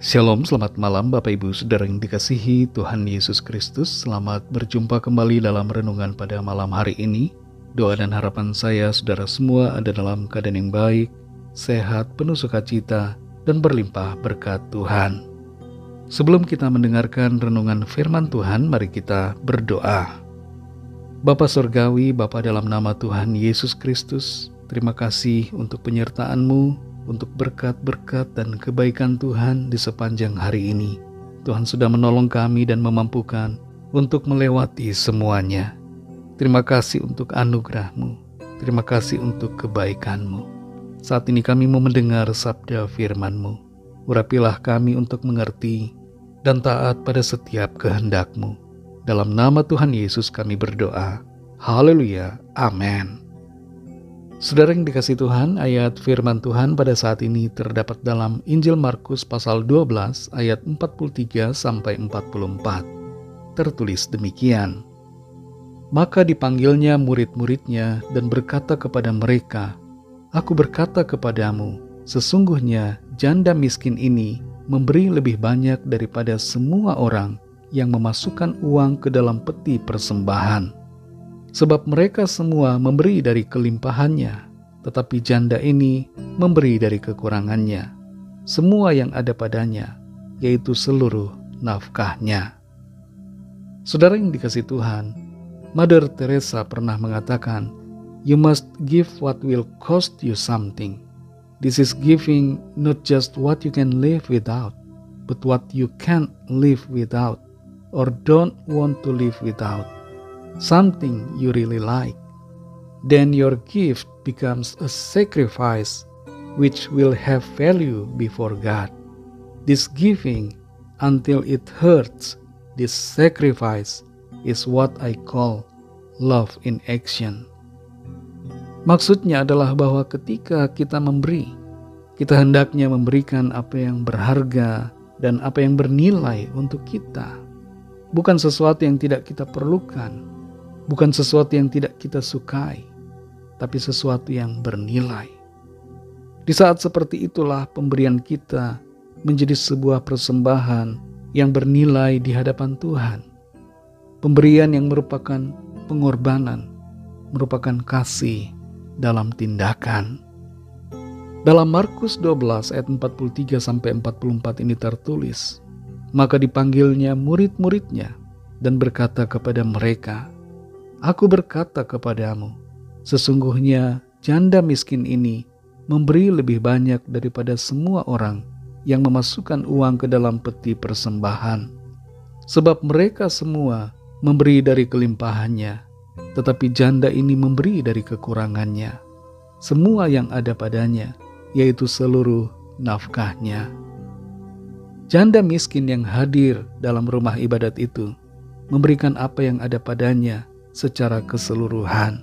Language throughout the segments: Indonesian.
Shalom, selamat malam Bapak Ibu Saudara yang dikasihi Tuhan Yesus Kristus. Selamat berjumpa kembali dalam renungan pada malam hari ini. Doa dan harapan saya saudara semua ada dalam keadaan yang baik, sehat, penuh sukacita, dan berlimpah berkat Tuhan. Sebelum kita mendengarkan renungan firman Tuhan, mari kita berdoa. Bapa Surgawi, Bapa dalam nama Tuhan Yesus Kristus, terima kasih untuk penyertaan-Mu, untuk berkat-berkat dan kebaikan Tuhan di sepanjang hari ini. Tuhan sudah menolong kami dan memampukan untuk melewati semuanya. Terima kasih untuk anugerah-Mu. Terima kasih untuk kebaikan-Mu. Saat ini kami mau mendengar sabda firman-Mu. Urapilah kami untuk mengerti dan taat pada setiap kehendak-Mu. Dalam nama Tuhan Yesus kami berdoa. Haleluya. Amin. Saudara yang dikasihi Tuhan, ayat firman Tuhan pada saat ini terdapat dalam Injil Markus pasal 12 ayat 43-44. Tertulis demikian. Maka dipanggilnya murid-muridnya dan berkata kepada mereka, Aku berkata kepadamu, sesungguhnya janda miskin ini memberi lebih banyak daripada semua orang yang memasukkan uang ke dalam peti persembahan. Sebab mereka semua memberi dari kelimpahannya, tetapi janda ini memberi dari kekurangannya, semua yang ada padanya, yaitu seluruh nafkahnya. Saudara yang dikasihi Tuhan, Mother Teresa pernah mengatakan, You must give what will cost you something. This is giving not just what you can live without, but what you can't live without, or don't want to live without. Something you really like, then your gift becomes a sacrifice which will have value before God. This giving until it hurts, this sacrifice is what I call love in action. Maksudnya adalah bahwa ketika kita memberi, kita hendaknya memberikan apa yang berharga dan apa yang bernilai untuk kita. Bukan sesuatu yang tidak kita perlukan, bukan sesuatu yang tidak kita sukai, tapi sesuatu yang bernilai. Di saat seperti itulah pemberian kita menjadi sebuah persembahan yang bernilai di hadapan Tuhan. Pemberian yang merupakan pengorbanan, merupakan kasih dalam tindakan. Dalam Markus 12 ayat 43-44 ini tertulis, Maka dipanggilnya murid-muridnya dan berkata kepada mereka, Aku berkata kepadamu, sesungguhnya janda miskin ini memberi lebih banyak daripada semua orang yang memasukkan uang ke dalam peti persembahan. Sebab mereka semua memberi dari kelimpahannya, tetapi janda ini memberi dari kekurangannya, semua yang ada padanya, yaitu seluruh nafkahnya. Janda miskin yang hadir dalam rumah ibadat itu memberikan apa yang ada padanya secara keseluruhan.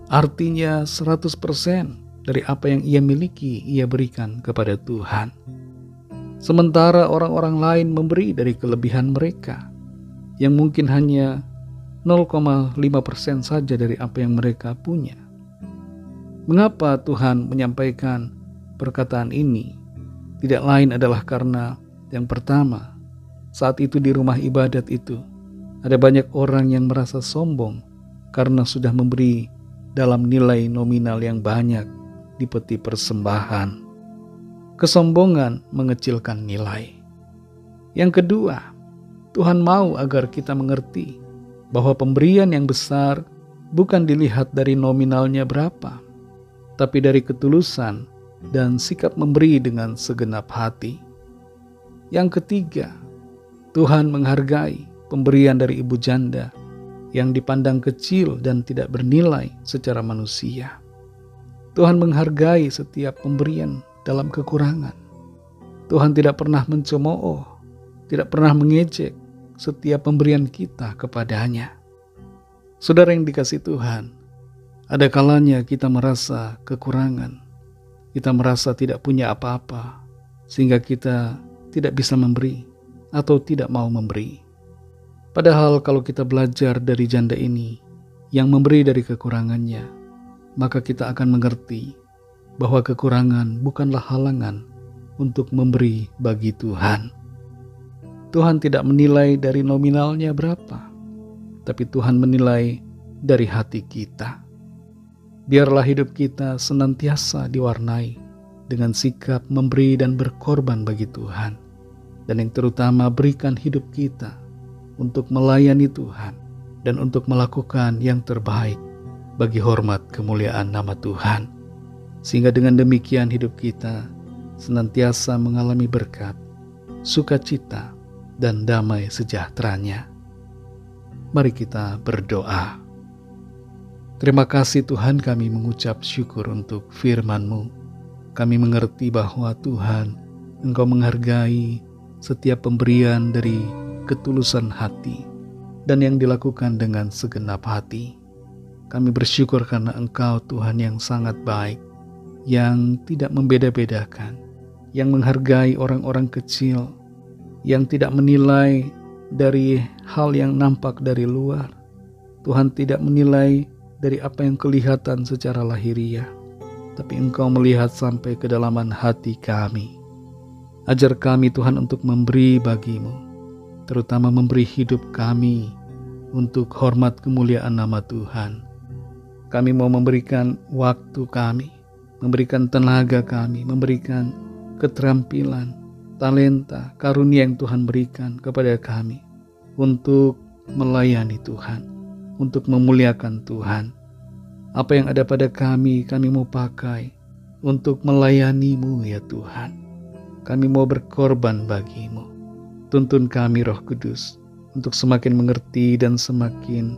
Artinya 100% dari apa yang ia miliki ia berikan kepada Tuhan. Sementara orang-orang lain memberi dari kelebihan mereka yang mungkin hanya 0,5% saja dari apa yang mereka punya. Mengapa Tuhan menyampaikan perkataan ini? Tidak lain adalah karena yang pertama, saat itu di rumah ibadat itu ada banyak orang yang merasa sombong karena sudah memberi dalam nilai nominal yang banyak di peti persembahan. Kesombongan mengecilkan nilai. Yang kedua, Tuhan mau agar kita mengerti bahwa pemberian yang besar bukan dilihat dari nominalnya berapa, tapi dari ketulusan dan sikap memberi dengan segenap hati. Yang ketiga, Tuhan menghargai pemberian dari ibu janda yang dipandang kecil dan tidak bernilai secara manusia. Tuhan menghargai setiap pemberian dalam kekurangan. Tuhan tidak pernah mencemooh, tidak pernah mengejek setiap pemberian kita kepadanya. Saudara yang dikasihi Tuhan, ada kalanya kita merasa kekurangan, kita merasa tidak punya apa-apa, sehingga kita tidak bisa memberi atau tidak mau memberi. Padahal kalau kita belajar dari janda ini yang memberi dari kekurangannya, maka kita akan mengerti bahwa kekurangan bukanlah halangan untuk memberi bagi Tuhan. Tuhan tidak menilai dari nominalnya berapa, tapi Tuhan menilai dari hati kita. Biarlah hidup kita senantiasa diwarnai dengan sikap memberi dan berkorban bagi Tuhan. Dan yang terutama berikan hidup kita untuk melayani Tuhan dan untuk melakukan yang terbaik bagi hormat kemuliaan nama Tuhan. Sehingga dengan demikian hidup kita senantiasa mengalami berkat, sukacita, dan damai sejahteranya. Mari kita berdoa. Terima kasih Tuhan, kami mengucap syukur untuk firman-Mu. Kami mengerti bahwa Tuhan, Engkau menghargai setiap pemberian dari ketulusan hati dan yang dilakukan dengan segenap hati. Kami bersyukur karena Engkau Tuhan yang sangat baik, yang tidak membeda-bedakan, yang menghargai orang-orang kecil, yang tidak menilai dari hal yang nampak dari luar. Tuhan tidak menilai dari apa yang kelihatan secara lahiriah, tapi Engkau melihat sampai kedalaman hati kami. Ajar kami Tuhan untuk memberi bagi-Mu, terutama memberi hidup kami untuk hormat kemuliaan nama Tuhan. Kami mau memberikan waktu kami, memberikan tenaga kami, memberikan keterampilan, talenta, karunia yang Tuhan berikan kepada kami untuk melayani Tuhan, untuk memuliakan Tuhan. Apa yang ada pada kami mau pakai untuk melayani-Mu ya Tuhan. Kami mau berkorban bagi-Mu. Tuntun kami Roh Kudus untuk semakin mengerti dan semakin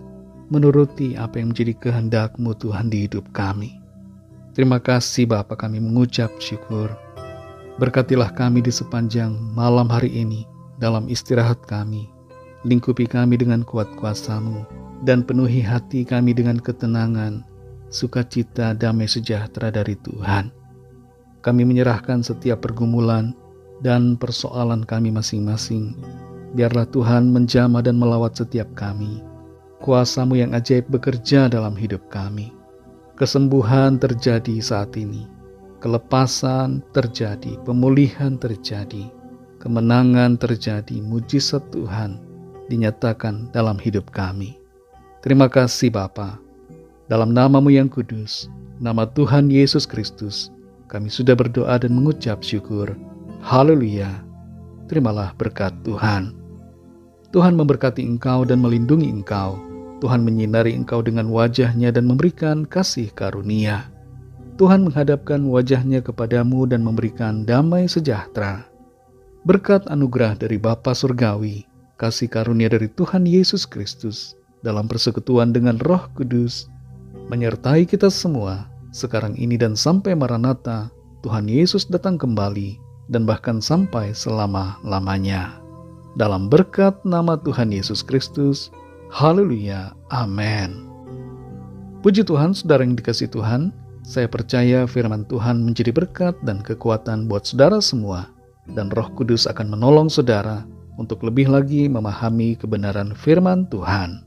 menuruti apa yang menjadi kehendak-Mu Tuhan di hidup kami. Terima kasih Bapa, kami mengucap syukur. Berkatilah kami di sepanjang malam hari ini dalam istirahat kami. Lingkupi kami dengan kuat kuasa-Mu dan penuhi hati kami dengan ketenangan, sukacita, damai sejahtera dari Tuhan. Kami menyerahkan setiap pergumulan dan persoalan kami masing-masing. Biarlah Tuhan menjamah dan melawat setiap kami. Kuasa-Mu yang ajaib bekerja dalam hidup kami. Kesembuhan terjadi saat ini. Kelepasan terjadi, pemulihan terjadi, kemenangan terjadi, mujizat Tuhan dinyatakan dalam hidup kami. Terima kasih Bapa. Dalam nama-Mu yang kudus, nama Tuhan Yesus Kristus, kami sudah berdoa dan mengucap syukur. Haleluya. Terimalah berkat Tuhan. Tuhan memberkati engkau dan melindungi engkau. Tuhan menyinari engkau dengan wajah-Nya dan memberikan kasih karunia. Tuhan menghadapkan wajah-Nya kepadamu dan memberikan damai sejahtera. Berkat anugerah dari Bapa Surgawi, kasih karunia dari Tuhan Yesus Kristus, dalam persekutuan dengan Roh Kudus, menyertai kita semua, sekarang ini dan sampai Maranatha, Tuhan Yesus datang kembali, dan bahkan sampai selama-lamanya. Dalam berkat nama Tuhan Yesus Kristus, haleluya, amin. Puji Tuhan, saudara yang dikasihi Tuhan, saya percaya firman Tuhan menjadi berkat dan kekuatan buat saudara semua, dan Roh Kudus akan menolong saudara untuk lebih lagi memahami kebenaran firman Tuhan.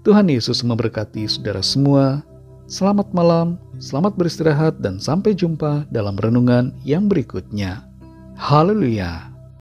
Tuhan Yesus memberkati saudara semua. Selamat malam, selamat beristirahat, dan sampai jumpa dalam renungan yang berikutnya. Haleluya.